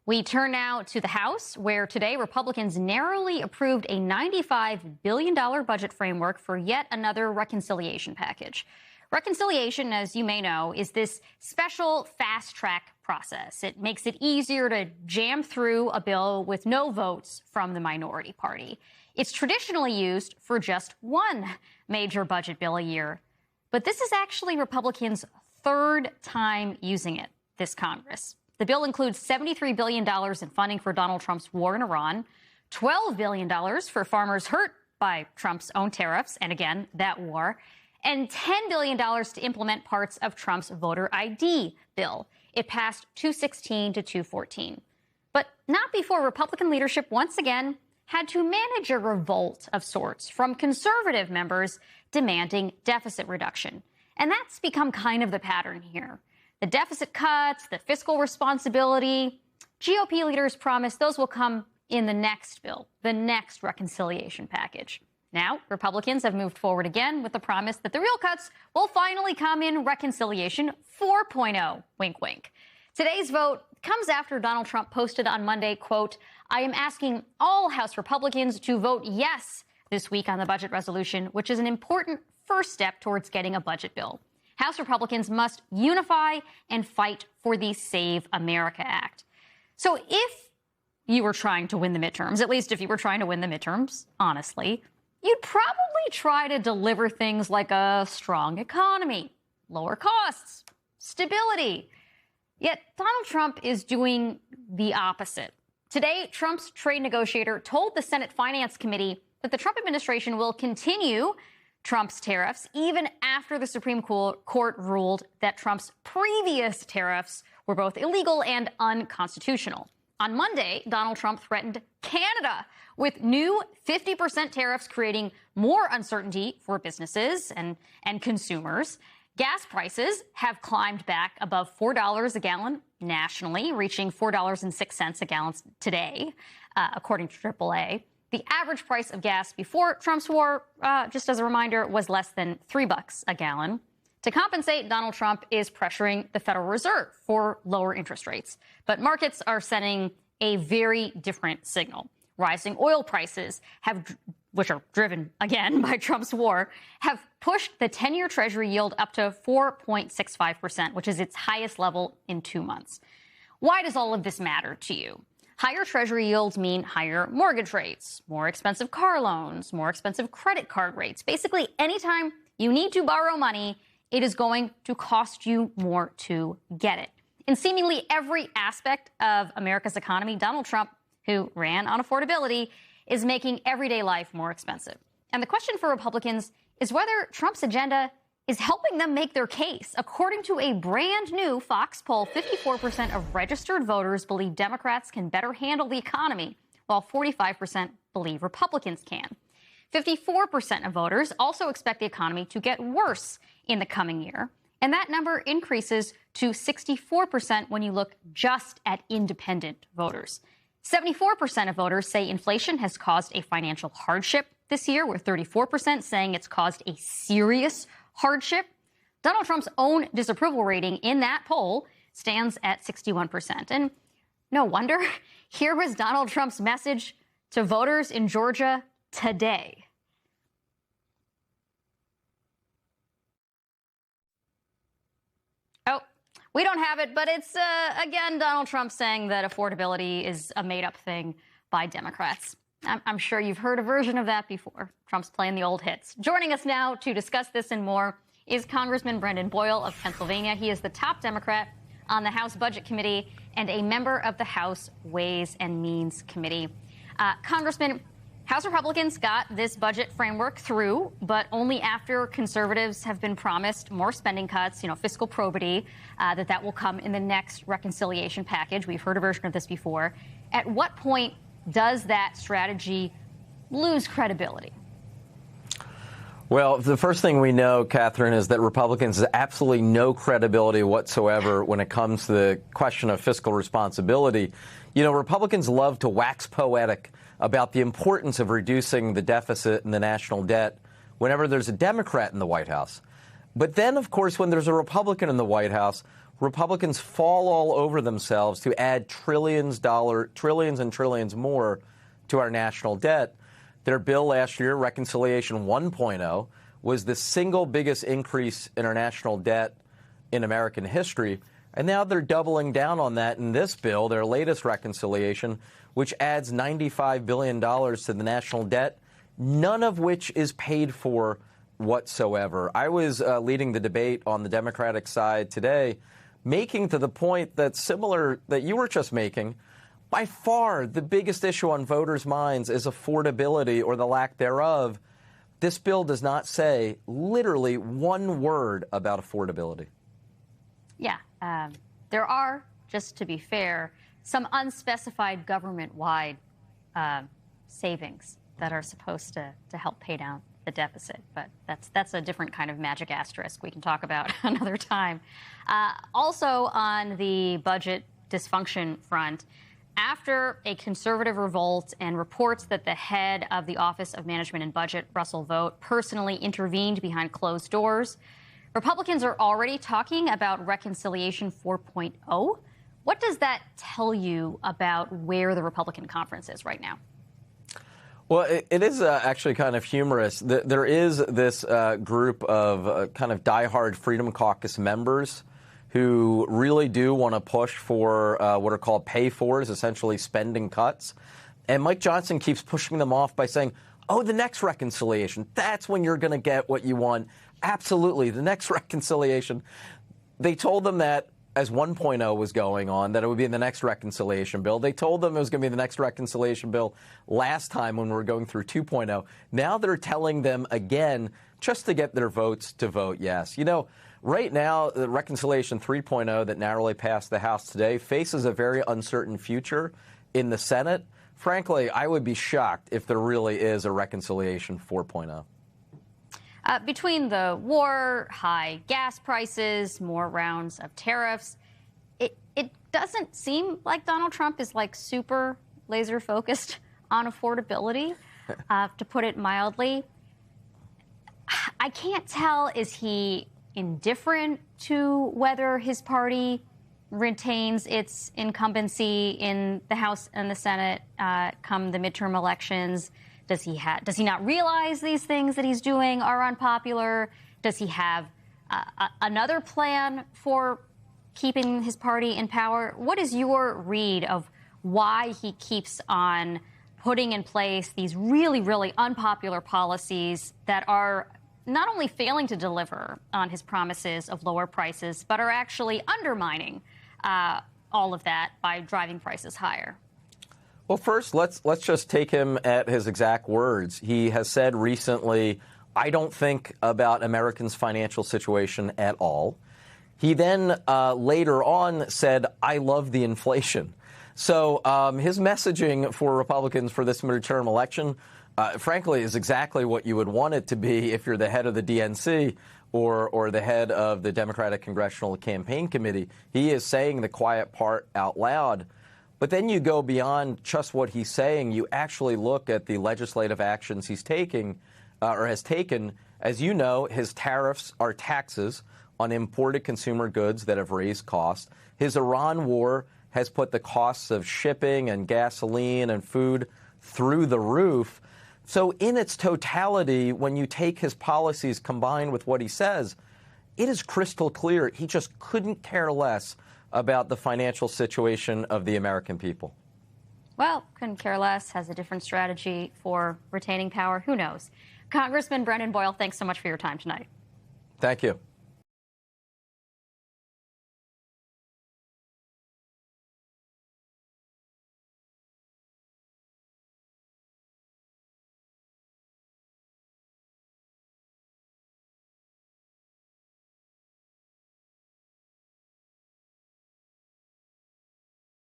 We turn now to the House, where today Republicans narrowly approved a $95 billion budget framework for yet another reconciliation package. Reconciliation, as you may know, is this special fast-track process. It makes it easier to jam through a bill with no votes from the minority party. It's traditionally used for just one major budget bill a year. But this is actually Republicans' third time using it this Congress. The bill includes $73 billion in funding for Donald Trump's war in Iran, $12 billion for farmers hurt by Trump's own tariffs, and again, that war, and $10 billion to implement parts of Trump's voter ID bill. It passed 216 to 214. But not before Republican leadership once again had to manage a revolt of sorts from conservative members demanding deficit reduction. And that's become kind of the pattern here. The deficit cuts, the fiscal responsibility, GOP leaders promise those will come in the next bill, the next reconciliation package. Now, Republicans have moved forward again with the promise that the real cuts will finally come in Reconciliation 4.0, wink, wink. Today's vote comes after Donald Trump posted on Monday, quote, "I am asking all House Republicans to vote yes this week on the budget resolution, which is an important first step towards getting a budget bill. House Republicans must unify and fight for the Save America Act." So if you were trying to win the midterms, at least if you were trying to win the midterms, honestly, you'd probably try to deliver things like a strong economy, lower costs, stability. Yet Donald Trump is doing the opposite. Today, Trump's trade negotiator told the Senate Finance Committee that the Trump administration will continue Trump's tariffs even after the Supreme Court ruled that Trump's previous tariffs were both illegal and unconstitutional. On Monday, Donald Trump threatened Canada with new 50% tariffs, creating more uncertainty for businesses and consumers. Gas prices have climbed back above $4 a gallon nationally, reaching $4.06 a gallon today, according to AAA. The average price of gas before Trump's war, just as a reminder, was less than $3 a gallon. To compensate, Donald Trump is pressuring the Federal Reserve for lower interest rates. But markets are sending a very different signal. Rising oil prices, which are driven, again, by Trump's war, have pushed the 10-year Treasury yield up to 4.65%, which is its highest level in 2 months. Why does all of this matter to you? Higher Treasury yields mean higher mortgage rates, more expensive car loans, more expensive credit card rates. Basically, anytime you need to borrow money, it is going to cost you more to get it. In seemingly every aspect of America's economy, Donald Trump, who ran on affordability, is making everyday life more expensive. And the question for Republicans is whether Trump's agenda is helping them make their case. According to a brand new Fox poll, 54% of registered voters believe Democrats can better handle the economy, while 45% believe Republicans can. 54% of voters also expect the economy to get worse in the coming year. And that number increases to 64% when you look just at independent voters. 74% of voters say inflation has caused a financial hardship this year, with 34% saying it's caused a serious hardship. Donald Trump's own disapproval rating in that poll stands at 61%. And no wonder, here was Donald Trump's message to voters in Georgia today. Oh, we don't have it, but it's, again, Donald Trump saying that affordability is a made-up thing by Democrats. I'm sure you've heard a version of that before. Trump's playing the old hits. Joining us now to discuss this and more is Congressman Brendan Boyle of Pennsylvania. He is the top Democrat on the House Budget Committee and a member of the House Ways and Means Committee. Congressman, House Republicans got this budget framework through, but only after conservatives have been promised more spending cuts, fiscal probity, that will come in the next reconciliation package. We've heard a version of this before. At what point does that strategy lose credibility? Well, the first thing we know, Catherine, is that Republicans have absolutely no credibility whatsoever when it comes to the question of fiscal responsibility. Republicans love to wax poetic about the importance of reducing the deficit and the national debt whenever there's a Democrat in the White House. But then, of course, when there's a Republican in the White House, Republicans fall all over themselves to add trillions and trillions more to our national debt. Their bill last year, Reconciliation 1.0, was the single biggest increase in our national debt in American history. And now they're doubling down on that in this bill, their latest reconciliation, which adds $95 billion to the national debt, none of which is paid for whatsoever. I was leading the debate on the Democratic side today, making to the point that's similar that you were just making. By far, the biggest issue on voters' minds is affordability or the lack thereof. This bill does not say literally one word about affordability. Yeah, there are, just to be fair, some unspecified government-wide savings that are supposed to help pay down the deficit. But that's a different kind of magic asterisk we can talk about another time. Also on the budget dysfunction front, after a conservative revolt and reports that the head of the Office of Management and Budget, Russell Vought, personally intervened behind closed doors, Republicans are already talking about Reconciliation 4.0. What does that tell you about where the Republican conference is right now? Well, it is actually kind of humorous. There is this group of kind of diehard Freedom Caucus members who really do want to push for what are called pay-fors, essentially spending cuts. And Mike Johnson keeps pushing them off by saying, oh, the next reconciliation, that's when you're going to get what you want. Absolutely, the next reconciliation. They told them that as 1.0 was going on, that it would be in the next reconciliation bill. They told them it was going to be the next reconciliation bill last time when we were going through 2.0. Now they're telling them again just to get their votes to vote yes. You know, right now, the Reconciliation 3.0 that narrowly passed the House today faces a very uncertain future in the Senate. Frankly, I would be shocked if there really is a Reconciliation 4.0. Between the war, high gas prices, more rounds of tariffs, it doesn't seem like Donald Trump is like super laser focused on affordability, to put it mildly. I can't tell, is he indifferent to whether his party retains its incumbency in the House and the Senate come the midterm elections? Does he not realize these things that he's doing are unpopular? Does he have another plan for keeping his party in power? What is your read of why he keeps on putting in place these really, really unpopular policies that are not only failing to deliver on his promises of lower prices, but are actually undermining all of that by driving prices higher? Well, first, let's just take him at his exact words. He has said recently, I don't think about Americans' financial situation at all. He then later on said, I love the inflation. So his messaging for Republicans for this midterm election, frankly, is exactly what you would want it to be if you're the head of the DNC or the head of the Democratic Congressional Campaign Committee. He is saying the quiet part out loud. But then you go beyond just what he's saying. You actually look at the legislative actions he's taking or has taken. As you know, his tariffs are taxes on imported consumer goods that have raised costs. His Iran war has put the costs of shipping and gasoline and food through the roof. So in its totality, when you take his policies combined with what he says, it is crystal clear he just couldn't care less about the financial situation of the American people. Well, couldn't care less, has a different strategy for retaining power. Who knows? Congressman Brendan Boyle, thanks so much for your time tonight. Thank you.